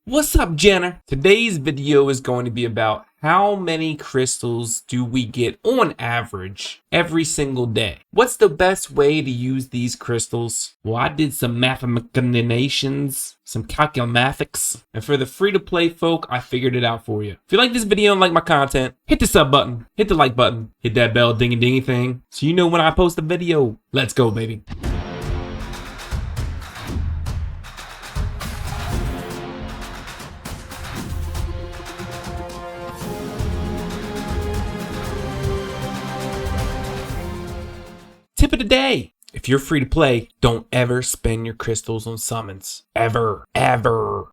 What's up, Jenner? Today's video is going to be about how many crystals do we get on average every single day. What's the best way to use these crystals? Well, I did some mathematics, some calculathics, and for the free-to-play folk, I figured it out for you. If you like this video and like my content, hit the sub button, hit the like button, hit that bell dingy thing, so you know when I post a video. Let's go, baby. Tip of the day. If you're free to play, don't ever spend your crystals on summons. Ever.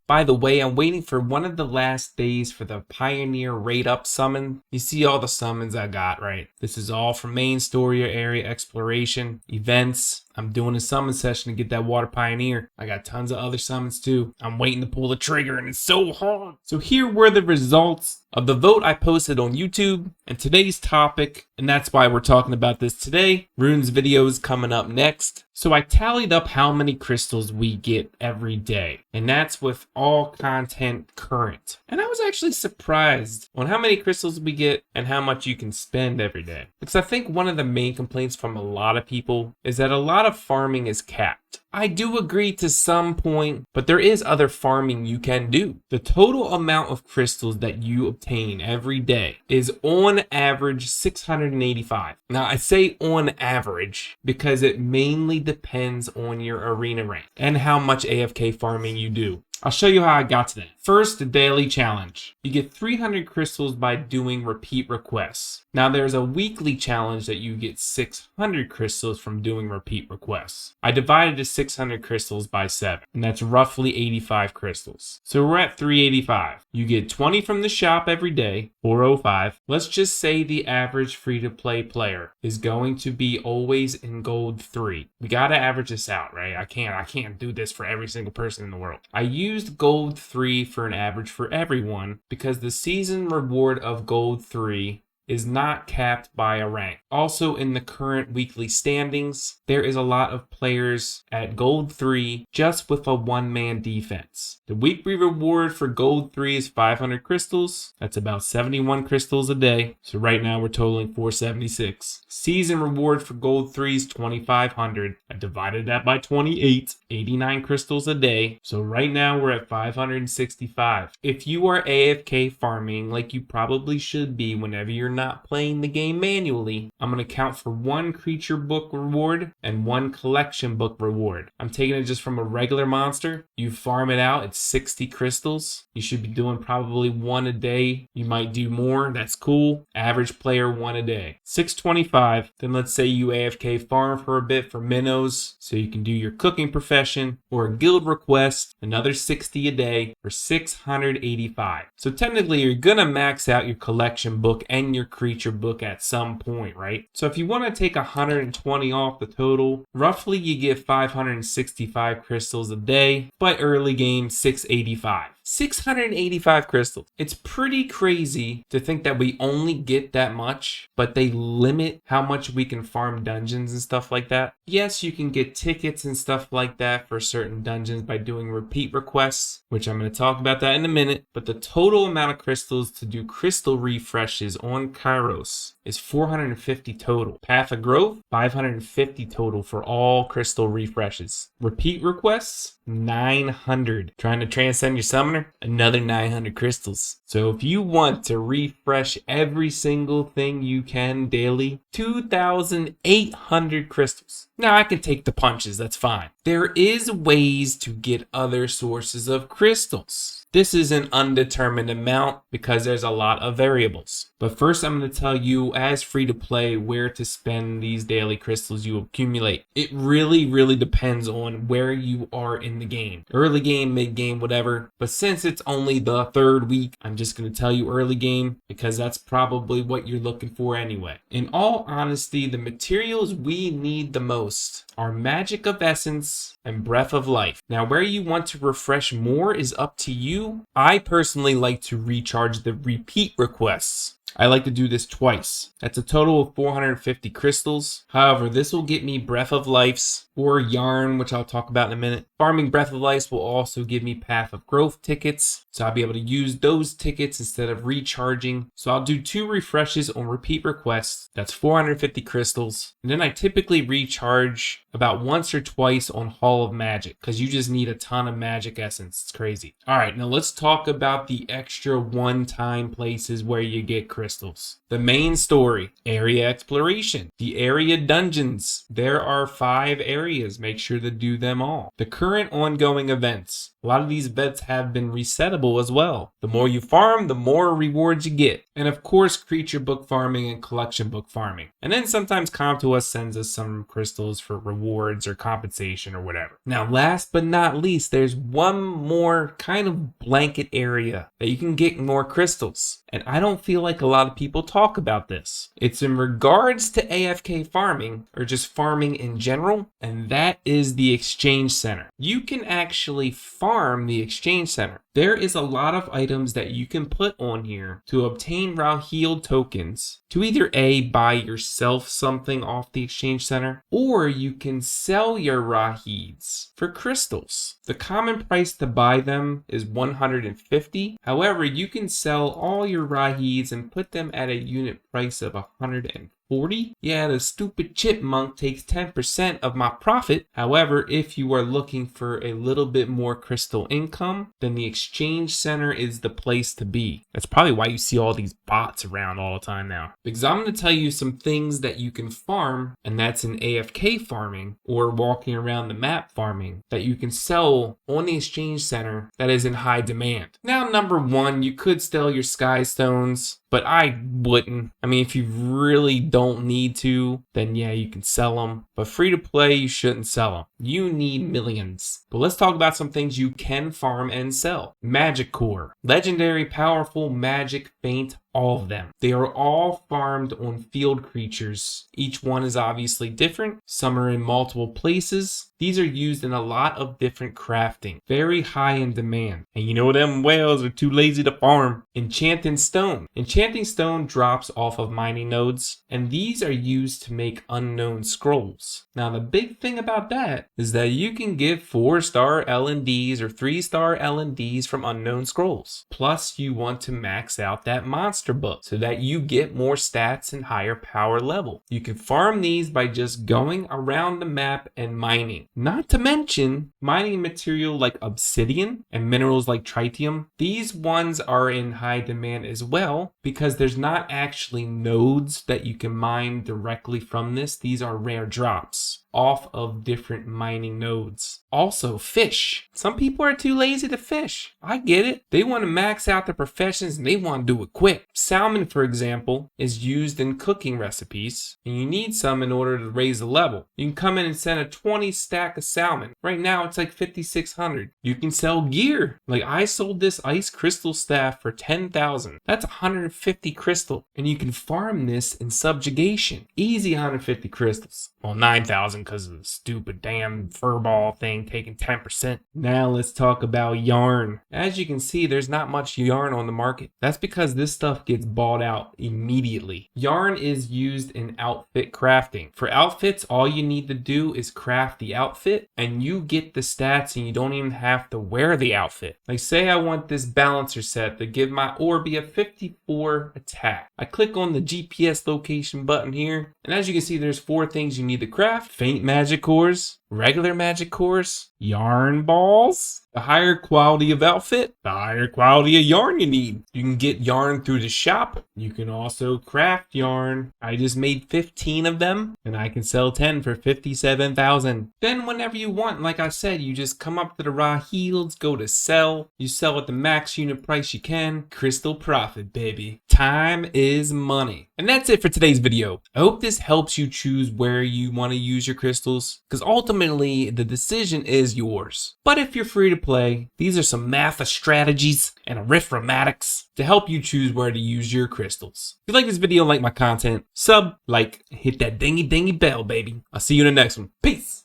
By the way, I'm waiting for one of the last days for the Pioneer Raid Up summon. You see all the summons I got, right? This is all from main story or area exploration, events. I'm doing a summon session to get that Water Pioneer. I got tons of other summons too. I'm waiting to pull the trigger and it's so hard. So here were the results of the vote I posted on YouTube and today's topic, and that's why we're talking about this today. Rune's video is coming up next. So I tallied up how many crystals we get every day, and that's with all content current. And I was actually surprised on how many crystals we get and how much you can spend every day. Because I think one of the main complaints from a lot of people is that a lot of farming is capped. I do agree to some point, but there is other farming you can do. The total amount of crystals that you obtain every day is on average 685. Now I say on average because it mainly depends on your arena rank and how much AFK farming you do. I'll show you how I got to that. First, the daily challenge. You get 300 crystals by doing repeat requests. Now there's a weekly challenge that you get 600 crystals from doing repeat requests. I divided the 600 crystals by 7, and that's roughly 85 crystals. So we're at 385. You get 20 from the shop every day, 405. Let's just say the average free-to-play player is going to be always in gold 3. We gotta average this out, right? I can't do this for every single person in the world. I used gold 3 for an average for everyone because the season reward of gold 3 is not capped by a rank. Also, in the current weekly standings, there is a lot of players at gold 3 just with a one-man defense. The weekly reward for gold 3 is 500 crystals. That's about 71 crystals a day. So right now we're totaling 476. Season reward for gold 3 is 2,500. I divided that by 28, 89 crystals a day. So right now we're at 565. If you are AFK farming like you probably should be whenever you're not playing the game manually, I'm going to count for one creature book reward and one collection book reward. I'm taking it just from a regular monster. You farm it out, it's 60 crystals. You should be doing probably one a day. You might do more, that's cool. Average player, one a day. 625. Then let's say you AFK farm for a bit for minnows, so you can do your cooking profession or a guild request, another 60 a day for 685. So technically you're going to max out your collection book and your creature book at some point, right? So if you want to take 120 off the total, roughly you get 565 crystals a day, but early game 685. 685 crystals. It's pretty crazy to think that we only get that much, but they limit how much we can farm dungeons and stuff like that. Yes, you can get tickets and stuff like that for certain dungeons by doing repeat requests, which I'm going to talk about that in a minute, but the total amount of crystals to do crystal refreshes on Cairos is 450 total. Path of Growth, 550 total for all crystal refreshes. Repeat requests, 900. Trying to transcend your summoner, another 900 crystals. So if you want to refresh every single thing you can daily, 2,800 crystals. Now I can take the punches, that's fine. There is ways to get other sources of crystals. This is an undetermined amount because there's a lot of variables. But first I'm going to tell you as free to play where to spend these daily crystals you accumulate. It really depends on where you are in the game. Early game, mid game, whatever. But since it's only the third week, I'm just going to tell you early game because that's probably what you're looking for anyway. In all honesty, the materials we need the most are Magic of Essence and Breath of Life. Now where you want to refresh more is up to you. I personally like to recharge the repeat requests. I like to do this twice. That's a total of 450 crystals. However, this will get me Breath of Life's or Yarn, which I'll talk about in a minute. Farming Breath of Life will also give me Path of Growth tickets, so I'll be able to use those tickets instead of recharging. So I'll do 2 refreshes on repeat requests. That's 450 crystals. And then I typically recharge about once or twice on Hall of Magic, because you just need a ton of magic essence. It's crazy. All right, now let's talk about the extra one-time places where you get crystals. The main story, area exploration, the area dungeons. There are 5 areas. Make sure to do them all. The current ongoing events. A lot of these events have been resettable as well. The more you farm, the more rewards you get. And of course, creature book farming and collection book farming. And then sometimes Comp2Us sends us some crystals for rewards or compensation or whatever. Now, last but not least, there's one more kind of blanket area that you can get more crystals. And I don't feel like a lot of people talk about this. It's in regards to AFK farming, or just farming in general, and that is the exchange center. You can actually farm the exchange center. There is a lot of items that you can put on here to obtain Raheel tokens to either A, buy yourself something off the exchange center, or you can sell your Raheeds for crystals. The common price to buy them is 150. However, you can sell all your Raheeds and put them at a unit price of 140. Yeah, the stupid chipmunk takes 10% of my profit. However, if you are looking for a little bit more crystal income, then the exchange center is the place to be. That's probably why you see all these bots around all the time now. Because I'm going to tell you some things that you can farm, and that's in AFK farming or walking around the map farming, that you can sell on the exchange center that is in high demand. Now, number 1, you could sell your Skystones, but I wouldn't. I mean, if you really don't need to, then yeah, you can sell them. But free to play, you shouldn't sell them. You need millions. But let's talk about some things you can farm and sell. Magic Core. Legendary, powerful, magic, faint, all of them. They are all farmed on field creatures. Each one is obviously different. Some are in multiple places. These are used in a lot of different crafting. Very high in demand. And you know them whales are too lazy to farm. Enchanting Stone. Enchanting Stone drops off of mining nodes, and these are used to make unknown scrolls. Now the big thing about that is that you can get 4-star LNDs or 3-star LNDs from unknown scrolls. Plus you want to max out that monster book so that you get more stats and higher power level. You can farm these by just going around the map and mining. Not to mention mining material like obsidian and minerals like tritium. These ones are in high demand as well because there's not actually nodes that you can mine directly from this. These are rare drops off of different mining nodes. Also, fish. Some people are too lazy to fish. I get it. They want to max out their professions and they want to do it quick. Salmon, for example, is used in cooking recipes, and you need some in order to raise the level. You can come in and send a 20 stack of salmon. Right now, it's like 5,600. You can sell gear. Like I sold this ice crystal staff for 10,000. That's 150 crystal, and you can farm this in subjugation. Easy 150 crystals. Well, 9,000 because of the stupid damn furball thing taking 10%. Now let's talk about yarn. As you can see, there's not much yarn on the market. That's because this stuff gets bought out immediately. Yarn is used in outfit crafting. For outfits, all you need to do is craft the outfit and you get the stats and you don't even have to wear the outfit. Like say I want this balancer set to give my Orby a 54 attack. I click on the GPS location button here, and as you can see, there's 4 things you need to craft. Faint magic cores, regular magic cores, yarn balls. The higher quality of outfit, the higher quality of yarn you need. You can get yarn through the shop. You can also craft yarn. I just made 15 of them and I can sell 10 for 57,000. Then whenever you want, like I said, you just come up to the Raheels, go to sell. You sell at the max unit price you can. Crystal profit, baby. Time is money. And that's it for today's video. I hope this helps you choose where you want to use your crystals, because ultimately the decision is yours. But if you're free to play, these are some math strategies and arithmetics to help you choose where to use your crystals. If you like this video, like my content, sub, like, hit that dingy bell, baby. I'll see you in the next one. Peace.